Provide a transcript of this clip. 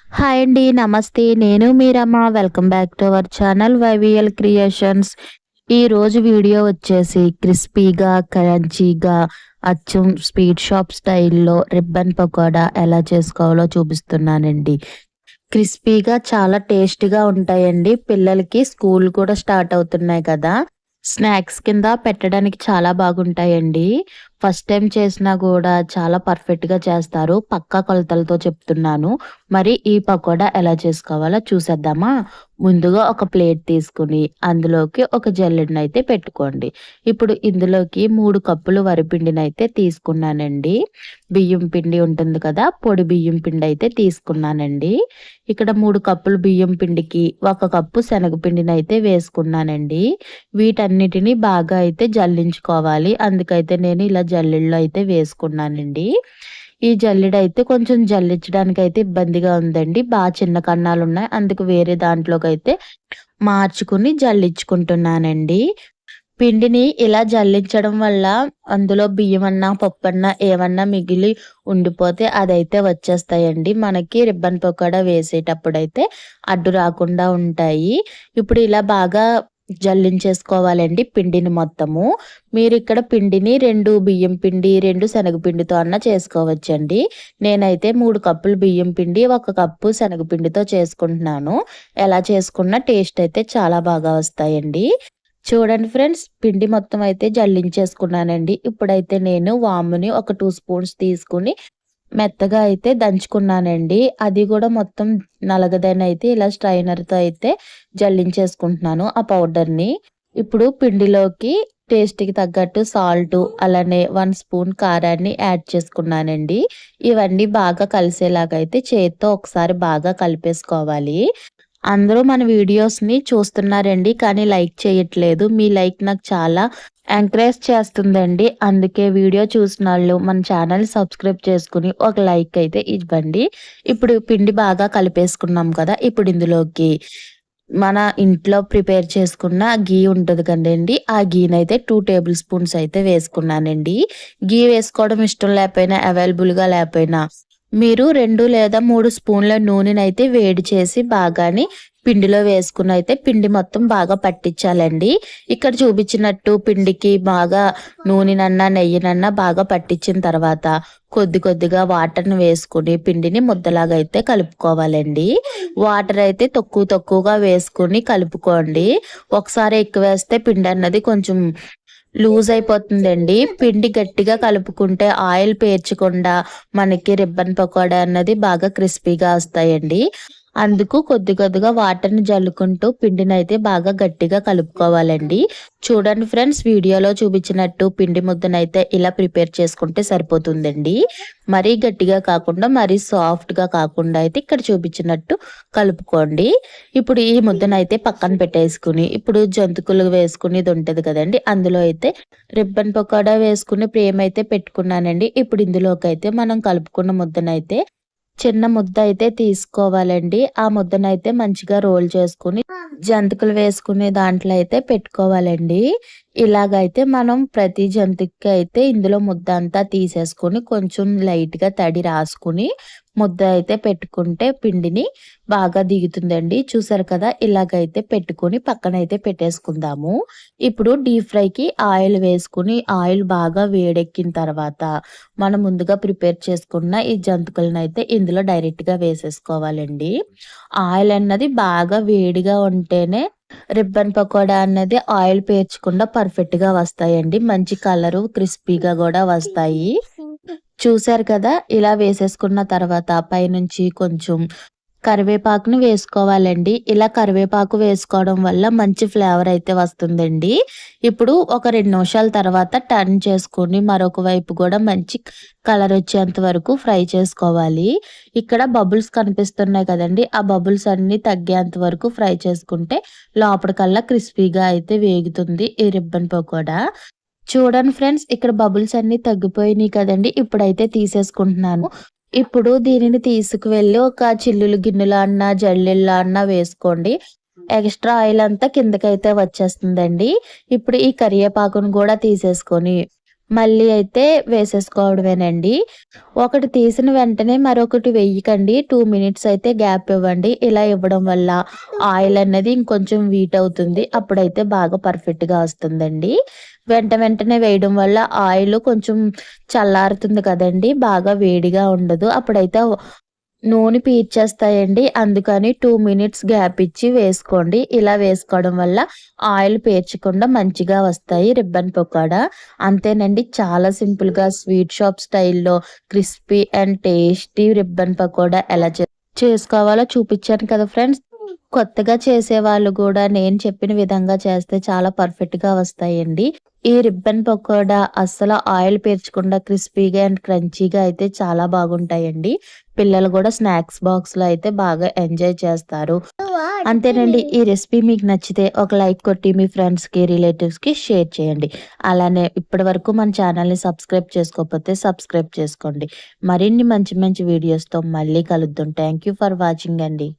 Hi అండి. నమస్తే. నేను మీ Rama. Welcome back to our channel YVL creations. ఈరోజు వీడియో వచ్చేసి క్రిస్పీగా, క్రంచీగా అచ్చం స్వీట్ షాప్ స్టైల్‌లో రిబ్బన్ పకోడా ఎలా చేసుకోవాలో చూపిస్తున్నానండి. క్రిస్పీగా చాలా టేస్టీగా ఉంటాయండి. పిల్లలకి స్కూల్ కూడా స్టార్ట్ అవుతున్నాయి కదా! స్నాక్స్ కింద పెట్టడానికి చాలా బాగుంటాయండి. ఫస్ట్ టైం చేసినా గూడా చాలా పర్ఫెక్ట్‌గా చేస్తారు. పక్కా కొలతలతో చెప్తున్నాను. మరి ఈ పకోడా ఎలా చేసుకోవాలో చూసేద్దామా? ముందుగా ఒక ప్లేట్ తీసుకొని అందులోకి ఒక జల్లెడనైతే పెట్టుకోండి. ఇప్పుడు ఇందులోకి 3 కప్పులు వరిపిండినైతే తీసుకున్నానండి. బియ్యం పిండి ఉంటుంది కదా! పొడి బియ్యం పిండయితే తీసుకున్నానండి. ఇక్కడ 3 కప్పులు బియ్యం పిండికి 1 కప్పు శనగపిండినైతే వేసుకున్నానండి. వీటన్నిటిని బాగా అయితే జల్లించుకోవాలి. అందుకైతే నేను ఇలా జల్లెడలో అయితే వేసుకున్నానండి. ఈ జల్లెడైతే కొంచెం జల్లించడానికైతే ఇబ్బందిగా ఉందండి. చిన్న కన్నాలున్నాయి. అందుకు వేరే దాంట్లోకైతే మార్చుకుని జల్లించుకుంటున్నానండి. పిండిని ఇలా జల్లించడం వల్ల అందులో బియ్యమన్నా, పప్పన్నా ఏమన్నా మిగిలి ఉండిపోతే అదైతే వచ్చేస్తాయండి. మనకి రిబ్బన్ పకోడా వేసేటప్పుడైతే అడ్డు రాకుండా ఉంటాయి. ఇప్పుడు ఇలా బాగా జల్లించేసుకోవాలండి పిండిని మొత్తము. మీరిక్కడ పిండిని 2 బియ్యం పిండి, 2 శనగపిండితో అన్నా చేసుకోవచ్చండి. నేనైతే 3 కప్పులు బియ్యం పిండి, 1 కప్పు శనగపిండితో చేసుకుంటున్నాను. ఎలా చేసుకున్నా టేస్ట్ అయితే చాలా బాగా వస్తాయండి. చూడండి ఫ్రెండ్స్, పిండి మొత్తం అయితే జల్లించేసుకున్నానండి. ఇప్పుడైతే నేను వాముని ఒక 2 స్పూన్స్ తీసుకొని మెత్తగా అయితే దంచుకున్నానండి. అది గూడా మొత్తం నలగదనైతే ఇలా స్ట్రైనర్‌తో అయితే జల్లించేసుకుంటున్నాను ఆ పౌడర్‌ని. ఇప్పుడు పిండిలోకి టేస్ట్‌కి తగ్గట్టు సాల్టు, అలానే 1 స్పూన్ కారాన్ని యాడ్ చేసుకున్నానండి. ఇవన్నీ బాగా కలిసేలాగా అయితే చేత్తో ఒకసారి బాగా కలిపేసుకోవాలి. అందరూ మన వీడియోస్‌ని చూస్తున్నారండి. కానీ లైక్ చేయట్లేదు. మీ లైక్ నాకు చాలా ఎంకరేజ్ చేస్తుందండి. అందుకే వీడియో చూసినోళ్ళు మన ఛానల్ సబ్స్క్రైబ్ చేసుకొని ఒక లైక్ అయితే ఇవ్వండి. ఇప్పుడు పిండి బాగా కలిపేసుకున్నాం కదా! ఇప్పుడు ఇందులోకి మన ఇంట్లో ప్రిపేర్ చేసుకున్న ఘీ ఉంటది కదండీ! ఆ ఘీనైతే 2 టేబుల్ స్పూన్స్ అయితే వేసుకున్నానండి. ఘీ వేసుకోవడం ఇష్టం లేకపోయినా, అవైలబుల్‌గా లేకపోయినా మీరు 2 లేదా 3 స్పూన్ల నూనెనైతే వేడి చేసి బాగాని పిండిలో వేసుకునైతే పిండి మొత్తం బాగా పట్టించాలండి. ఇక్కడ చూపించినట్టు పిండికి బాగా నూనెనన్నా, నెయ్యినన్నా బాగా పట్టించిన తర్వాత కొద్ది కొద్దిగా వాటర్‌ని వేసుకొని పిండిని ముద్దలాగా అయితే కలుపుకోవాలండి. వాటర్ అయితే తక్కువ తక్కువగా వేసుకొని కలుపుకోండి. ఒకసారి ఎక్కువేస్తే పిండన్నది కొంచెం లూజ్ అయిపోతుందండి. పిండి గట్టిగా కలుపుకుంటే ఆయిల్ పేర్చకుండా మనకి రిబ్బన్ పకోడా అన్నది బాగా క్రిస్పీగా వస్తాయండి. అందుకు కొద్ది కొద్దిగా వాటర్‌ని జల్లుకుంటూ పిండినైతే బాగా గట్టిగా కలుపుకోవాలండి. చూడండి ఫ్రెండ్స్, వీడియోలో చూపించినట్టు పిండి ముద్దనైతే ఇలా ప్రిపేర్ చేసుకుంటే సరిపోతుందండి. మరీ గట్టిగా కాకుండా, మరీ సాఫ్ట్‌గా కాకుండా అయితే ఇక్కడ చూపించినట్టు కలుపుకోండి. ఇప్పుడు ఈ ముద్దనైతే పక్కన పెట్టేసుకొని, ఇప్పుడు జంతికలు వేసుకునేది ఉంటది కదండీ! అందులో అయితే రిబ్బన్ పకోడా వేసుకునే ఫ్రేమ్ అయితే పెట్టుకున్నానండి. ఇప్పుడు ఇందులోకైతే మనం కలుపుకున్న ముద్దనైతే చిన్న ముద్ద అయితే తీసుకోవాలండి. ఆ ముద్దనైతే మంచిగా రోల్ చేసుకొని జంతికలు వేసుకునే దాంట్లో అయితే పెట్టుకోవాలండి. ఇలాగైతే మనం ప్రతి జంతికకి అయితే ఇందులో ముద్ద అంతా తీసేసుకొని కొంచెం లైట్‌గా తడి రాసుకొని ముద్ద అయితే పెట్టుకుంటే పిండిని బాగా దిగుతుందండి. చూసారు కదా! ఇలాగైతే పెట్టుకొని పక్కనైతే పెట్టేసుకుందాము. ఇప్పుడు డీప్ ఫ్రైకి ఆయిల్ వేసుకొని ఆయిల్ బాగా వేడెక్కిన తర్వాత మనం ముందుగా ప్రిపేర్ చేసుకున్న ఈ జంతికలనైతే ఇందులో డైరెక్ట్‌గా వేసేసుకోవాలండి. ఆయిల్ అన్నది బాగా వేడిగా ఉంటేనే రిబ్బన్ పకోడా అన్నది ఆయిల్ పీల్చకుండా పర్ఫెక్ట్‌గా వస్తాయండి. మంచి కలరు, క్రిస్పీగా గూడా వస్తాయి. చూసారు కదా! ఇలా వేసేసుకున్న తర్వాత పైనుంచి కొంచెం కరివేపాకుని వేసుకోవాలండి. ఇలా కరివేపాకు వేసుకోవడం వల్ల మంచి ఫ్లేవర్ అయితే వస్తుందండి. ఇప్పుడు ఒక 2 నిమిషాల తర్వాత టర్న్ చేసుకొని మరొక వైపు గూడా మంచి కలర్ వచ్చేంత వరకు ఫ్రై చేసుకోవాలి. ఇక్కడ బబుల్స్ కనిపిస్తున్నాయి కదండీ! ఆ బబుల్స్ అన్నీ తగ్గేంత వరకు ఫ్రై చేసుకుంటే లోపటికల్లా క్రిస్పీగా అయితే వేగుతుంది ఈ రిబ్బన్ పకోడా. చూడండి ఫ్రెండ్స్, ఇక్కడ బబుల్స్ అన్నీ తగ్గిపోయినాయి కదండీ! ఇప్పుడైతే తీసేసుకుంటున్నాను. ఇప్పుడు దీనిని తీసుకువెళ్ళి ఒక చిల్లులు గిన్నెలో అన్నా, జల్లెల్లో అన్నా వేసుకోండి. ఎక్స్‌ట్రా ఆయిల్ అంతా కిందకైతే వచ్చేస్తుందండి. ఇప్పుడు ఈ కరివేపాకును గూడా తీసేసుకొని మళ్ళీ అయితే వేసేసుకోవడమేనండి. ఒకటి తీసిన వెంటనే మరొకటి వెయ్యకండి. 2 మినిట్స్ అయితే గ్యాప్ ఇవ్వండి. ఇలా ఇవ్వడం వల్ల ఆయిల్ అనేది ఇంకొంచెం వీట్ అవుతుంది. అప్పుడైతే బాగా పర్ఫెక్ట్‌గా వస్తుందండి. వెంటనే వేయడం వల్ల ఆయిల్ కొంచెం చల్లారుతుంది కదండీ! బాగా వేడిగా ఉండదు. అప్పుడైతే నూనె పీల్చేస్తాయండి. అందుకని 2 మినిట్స్ గ్యాప్ ఇచ్చి వేసుకోండి. ఇలా వేసుకోవడం వల్ల ఆయిల్ పీల్చకుండా మంచిగా వస్తాయి రిబ్బన్ పకోడా. అంతేనండి, చాలా సింపుల్‌గా స్వీట్ షాప్ స్టైల్‌లో crispy and tasty ribbon pakoda ఎలా చేసుకోవాలో చూపించాను కదా ఫ్రెండ్స్. కొత్తగా చేసేవాళ్ళు గూడా నేను చెప్పిన విధంగా చేస్తే చాలా పర్ఫెక్ట్‌గా వస్తాయండి. ఈ రిబ్బన్ పకోడా అస్సలు ఆయిల్ పీల్చకుండా క్రిస్పీగా అండ్ క్రంచీగా అయితే చాలా బాగుంటాయండి. పిల్లలు గూడా స్నాక్స్ బాక్స్‌లో అయితే బాగా ఎంజాయ్ చేస్తారు. అంతేనండి. ఈ రెసిపీ మీకు నచ్చితే ఒక లైక్ కొట్టి మీ ఫ్రెండ్స్‌కి, రిలేటివ్స్‌కి షేర్ చేయండి. అలానే ఇప్పటివరకు మన ఛానల్‌ని సబ్స్క్రైబ్ చేసుకోకపోతే సబ్స్క్రైబ్ చేసుకోండి. మరిన్ని మంచి మంచి వీడియోస్‌తో మళ్ళీ కలుద్దాం. థాంక్ యూ ఫర్ వాచింగ్ అండి.